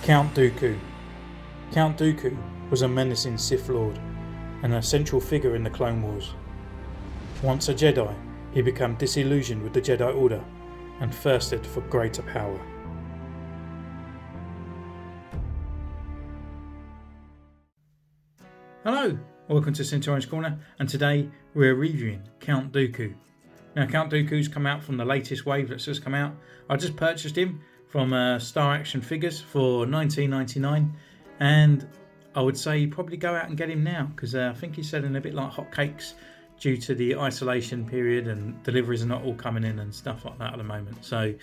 Count Dooku. Count Dooku was a menacing Sith Lord and a central figure in the Clone Wars. Once a Jedi, he became disillusioned with the Jedi Order and thirsted for greater power. Hello, welcome to Centurion's Corner, and today we're reviewing Count Dooku. Now, Count Dooku's come out from the latest wave that's just come out. I just purchased him from Star Action Figures for $19.99, and I would say probably go out and get him now because I think he's selling a bit like hotcakes due to the isolation period and deliveries are not all coming in and stuff like that at the moment. So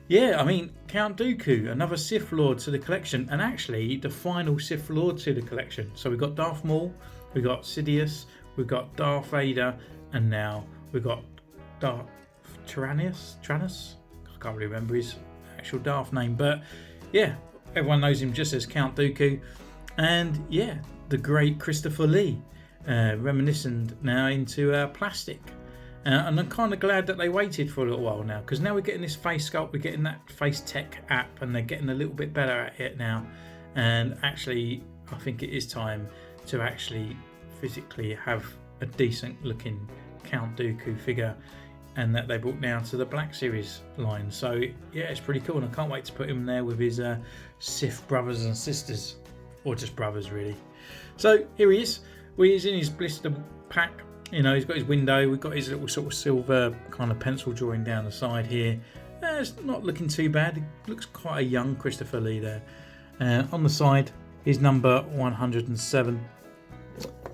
yeah, I mean, Count Dooku, another Sith Lord to the collection, and actually the final Sith Lord to the collection. So we've got Darth Maul, we've got Sidious, we've got Darth Vader, and now we've got Darth Tyrannus? I can't really remember his actual Darth name, but yeah, everyone knows him just as Count Dooku. And yeah, the great Christopher Lee, reminiscent now into plastic. And I'm kind of glad that they waited for a little while now, because now we're getting this face sculpt, we're getting that face tech app, and they're getting a little bit better at it now. And actually, I think it is time to actually physically have a decent looking Count Dooku figure, and that they brought now to the Black Series line. So yeah, it's pretty cool, and I can't wait to put him there with his Sith brothers and sisters, or just brothers really. So here he is. He's in his blister pack. You know, he's got his window, we've got his little sort of silver kind of pencil drawing down the side here. It's not looking too bad. It looks quite a young Christopher Lee there. On the side, his number 107.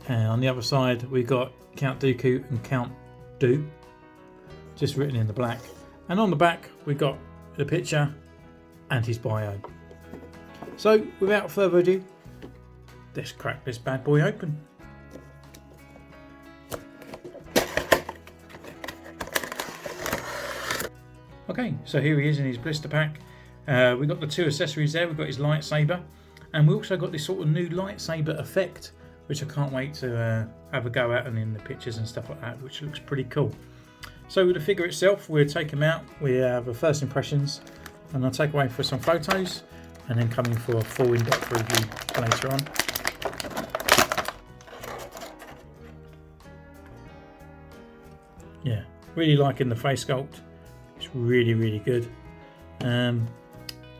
On the other side, we've got Count Dooku and Count Doo, just written in the black. And on the back, we've got the picture and his bio. So, without further ado, let's crack this bad boy open. Okay, so here he is in his blister pack. We've got the two accessories there. We've got his lightsaber, and we also got this sort of new lightsaber effect, which I can't wait to have a go at, and in the pictures and stuff like that, which looks pretty cool. So with the figure itself, we'll take him out. We have a first impressions, and I'll take away for some photos, and then come in for a full in-depth review later on. Yeah, really liking the face sculpt. It's really, really good. It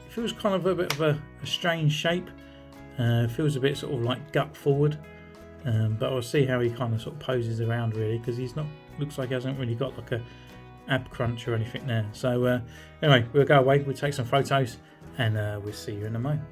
feels kind of a bit of a strange shape. Feels a bit sort of like gut forward. But I'll see how he kind of sort of poses around really, because he's not, looks like he hasn't really got like a ab crunch or anything there. So anyway, we'll go away, we'll take some photos, and we'll see you in a moment.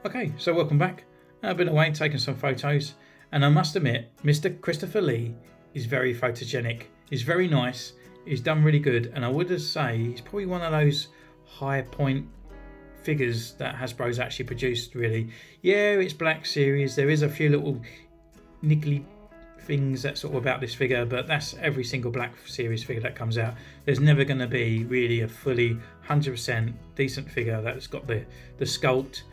Okay, so welcome back. I've been away taking some photos, and I must admit, Mr. Christopher Lee is very photogenic. He's very nice. He's done really good, and I would say he's probably one of those high point figures that Hasbro's actually produced. Really, yeah, it's Black Series. There is a few little niggly things that sort of about this figure, but that's every single Black Series figure that comes out. There's never going to be really a fully 100% decent figure that's got the sculpt,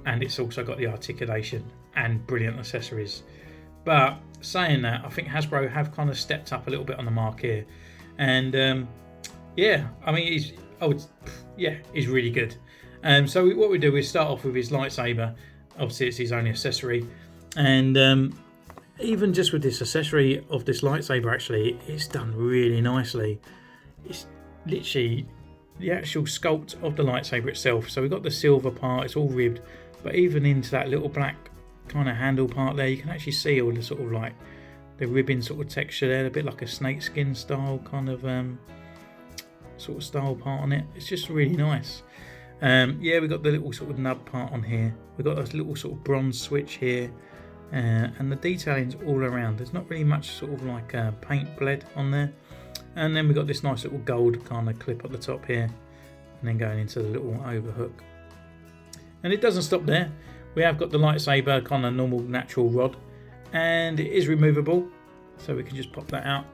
and it's also got the articulation and brilliant accessories. But saying that, I think Hasbro have kind of stepped up a little bit on the mark here, and yeah, I mean, he's really good. So what we do is start off with his lightsaber. Obviously, it's his only accessory, and even just with this accessory of this lightsaber, actually, it's done really nicely. It's literally the actual sculpt of the lightsaber itself. So we've got the silver part, it's all ribbed, but even into that little black kind of handle part there, you can actually see all the sort of like the ribbon sort of texture there, a bit like a snakeskin style kind of sort of style part on it. It's just really nice. Yeah, we've got the little sort of nub part on here. We've got this little sort of bronze switch here, and the detailing's all around. There's not really much sort of like paint bled on there. And then we've got this nice little gold kind of clip at the top here, and then going into the little overhook. And it doesn't stop there. We have got the lightsaber kind of normal natural rod, and it is removable, so we can just pop that out.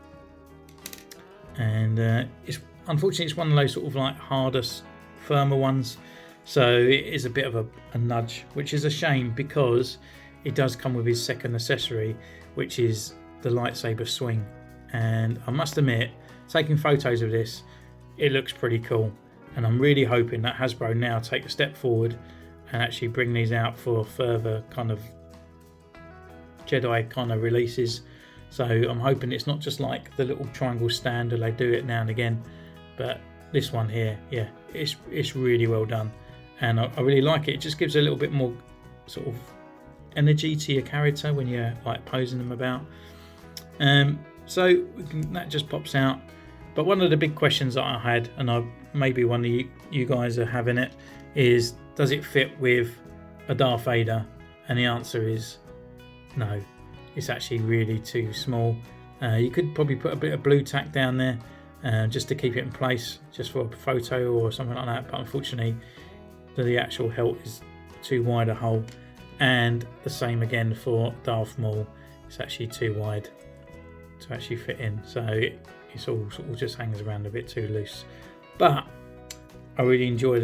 And it's unfortunately it's one of those sort of like hardest, firmer ones, so it is a bit of a nudge, which is a shame because it does come with his second accessory, which is the lightsaber swing. And I must admit, taking photos of this, it looks pretty cool, and I'm really hoping that Hasbro now take a step forward and actually bring these out for further kind of Jedi kind of releases. So I'm hoping it's not just like the little triangle stand, and they do it now and again, but this one here, yeah, it's really well done, and I really like it. It just gives a little bit more sort of energy to your character when you're like posing them about. So that just pops out. But one of the big questions that I had, and maybe one of you guys are having it, is does it fit with a Darth Vader? And the answer is no. It's actually really too small. You could probably put a bit of blue tack down there just to keep it in place, just for a photo or something like that. But unfortunately, the actual hilt is too wide a hole. And the same again for Darth Maul. It's actually too wide to actually fit in. So it's all sort of just hangs around a bit too loose. But I really enjoy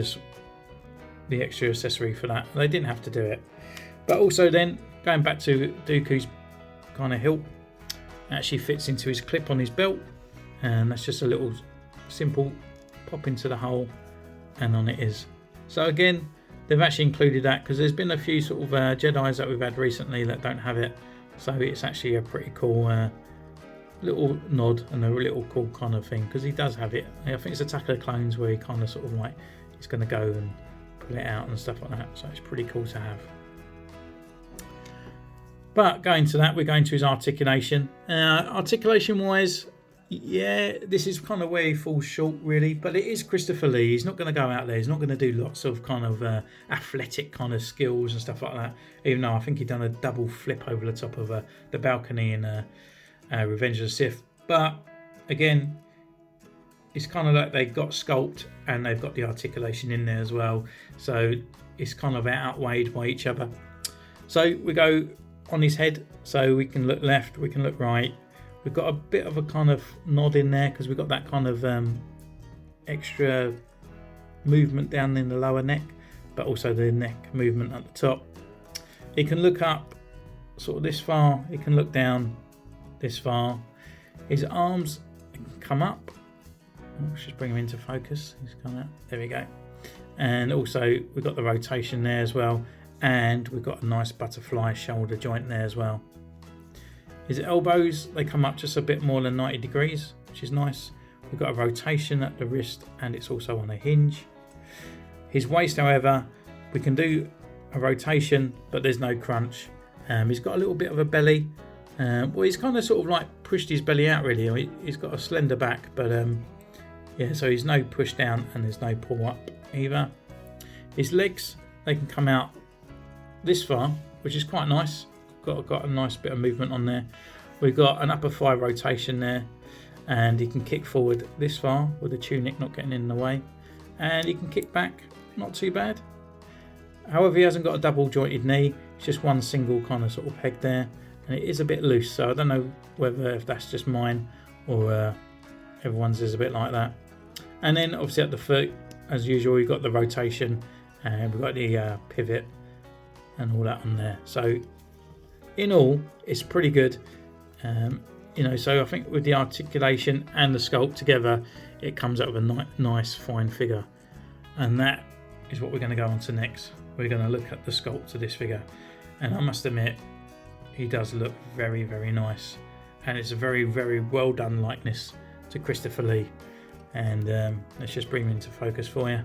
the extra accessory for that. They didn't have to do it. But also then, going back to Dooku's kind of hilt, actually fits into his clip on his belt, and that's just a little simple pop into the hole, and on it is. So again, they've actually included that because there's been a few sort of Jedis that we've had recently that don't have it, so it's actually a pretty cool little nod and a little cool kind of thing, because he does have it. I think it's Attack of the Clones where he kind of sort of like he's going to go and pull it out and stuff like that, so it's pretty cool to have. But going to that, we're going to his articulation. Articulation wise, yeah, this is kind of where he falls short really, but it is Christopher Lee. He's not going to go out there, he's not going to do lots of kind of athletic kind of skills and stuff like that, even though I think he'd done a double flip over the top of the balcony in Revenge of the Sith. But again, it's kind of like they've got Sculpt and they've got the articulation in there as well, so it's kind of outweighed by each other. So we go on his head, so we can look left, we can look right. We've got a bit of a kind of nod in there because we've got that kind of extra movement down in the lower neck, but also the neck movement at the top. He can look up sort of this far, he can look down this far. His arms come up. Let's just bring him into focus. He's come out. There we go. And also we've got the rotation there as well, and we've got a nice butterfly shoulder joint there as well. His elbows, they come up just a bit more than 90 degrees, which is nice. We've got a rotation at the wrist, and it's also on a hinge. His waist, however, we can do a rotation, but there's no crunch. He's got a little bit of a belly. Well, he's kind of sort of like pushed his belly out really. He's got a slender back, but yeah, so he's no push down and there's no pull up either. His legs, they can come out this far, which is quite nice. Got a nice bit of movement on there. We've got an upper thigh rotation there, and he can kick forward this far with the tunic not getting in the way, and he can kick back not too bad. However, he hasn't got a double jointed knee, it's just one single kind of sort of peg there, and it is a bit loose, so I don't know whether if that's just mine or everyone's is a bit like that. And then obviously at the foot, as usual, we've got the rotation, and we've got the pivot and all that on there. So in all, it's pretty good. So I think with the articulation and the sculpt together, it comes up with a nice fine figure. And that is what we're going to go on to next. We're going to look at the sculpt of this figure. And I must admit, he does look very, very nice. And it's a very, very well done likeness to Christopher Lee. And let's just bring him into focus for you.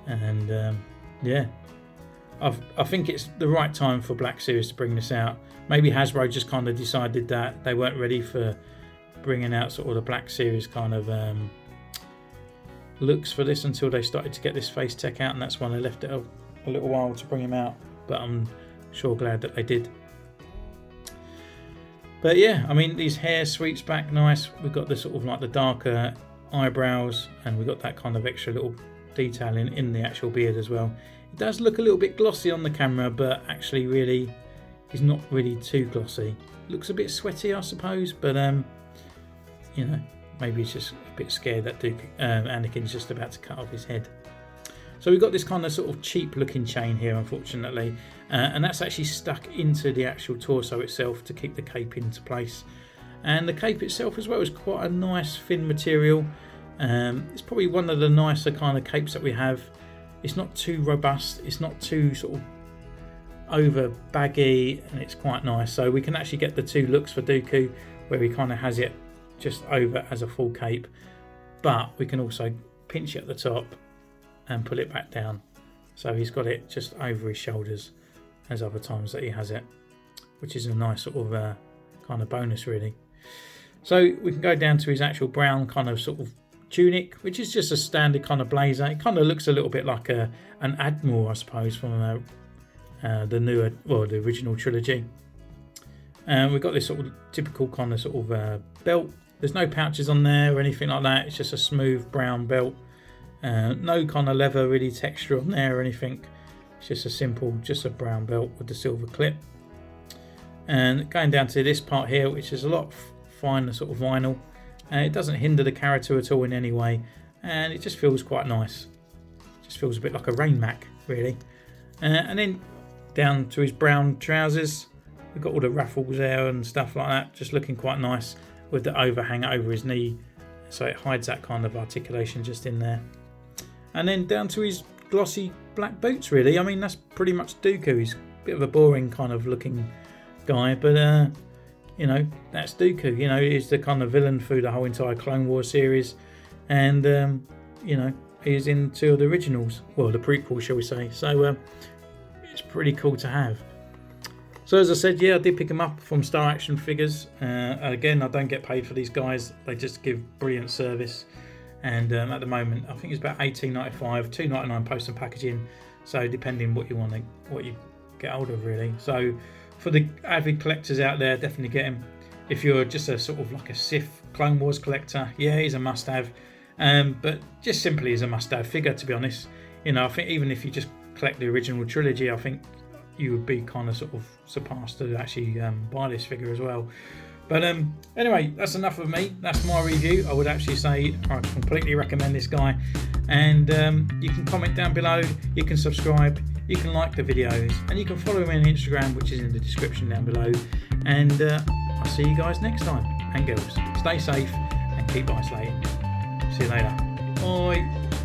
And yeah, I think it's the right time for Black Series to bring this out. Maybe Hasbro just kind of decided that they weren't ready for bringing out sort of the Black Series kind of looks for this until they started to get this face tech out, and that's when they left it a little while to bring him out. But I'm sure glad that they did. But yeah, I mean, these hair sweeps back nice. We've got the sort of like the darker eyebrows, and we've got that kind of extra little detailing in the actual beard as well. It does look a little bit glossy on the camera, but actually really is not really too glossy. Looks a bit sweaty, I suppose, but you know, maybe he's just a bit scared that Anakin's just about to cut off his head. So we've got this kind of sort of cheap looking chain here, unfortunately, and that's actually stuck into the actual torso itself to keep the cape into place. And the cape itself as well is quite a nice thin material. It's probably one of the nicer kind of capes that we have. It's not too robust, it's not too sort of over baggy, and it's quite nice. So we can actually get the two looks for Dooku, where he kind of has it just over as a full cape, but we can also pinch it at the top and pull it back down, so he's got it just over his shoulders as other times that he has it, which is a nice sort of kind of bonus really. So we can go down to his actual brown kind of sort of tunic, which is just a standard kind of blazer. It kind of looks a little bit like an admiral, I suppose, from the newer, well, the original trilogy. And we've got this sort of typical kind of sort of belt. There's no pouches on there or anything like that. It's just a smooth brown belt. No kind of leather really texture on there or anything. It's just a simple, just a brown belt with the silver clip. And going down to this part here, which is a lot finer sort of vinyl. It doesn't hinder the character at all in any way, and it just feels quite nice. Just feels a bit like a rain mac really. And then down to his brown trousers. We've got all the ruffles there and stuff like that, just looking quite nice with the overhang over his knee, so it hides that kind of articulation just in there. And then down to his glossy black boots really. I mean, that's pretty much Dooku. He's a bit of a boring kind of looking guy, but you know, that's Dooku. You know, he's the kind of villain through the whole entire Clone Wars series, and you know, he's in two of the originals, well, the prequel, shall we say. So it's pretty cool to have. So as I said, yeah, I did pick them up from Star Action Figures. Again, I don't get paid for these guys. They just give brilliant service. And at the moment, I think it's about $18.95, $2.99 post and packaging. So depending what you get hold of, really. So for the avid collectors out there, definitely get him. If you're just a sort of like a Sith Clone Wars collector, yeah, he's a must-have. But just simply is a must-have figure, to be honest. You know, I think even if you just collect the original trilogy, I think you would be kind of sort of surpassed to actually buy this figure as well. But anyway, that's enough of me. That's my review. I would actually say I completely recommend this guy. And you can comment down below, you can subscribe, you can like the videos, and you can follow me on Instagram, which is in the description down below. And I'll see you guys next time. And girls, stay safe and keep isolating. See you later. Bye.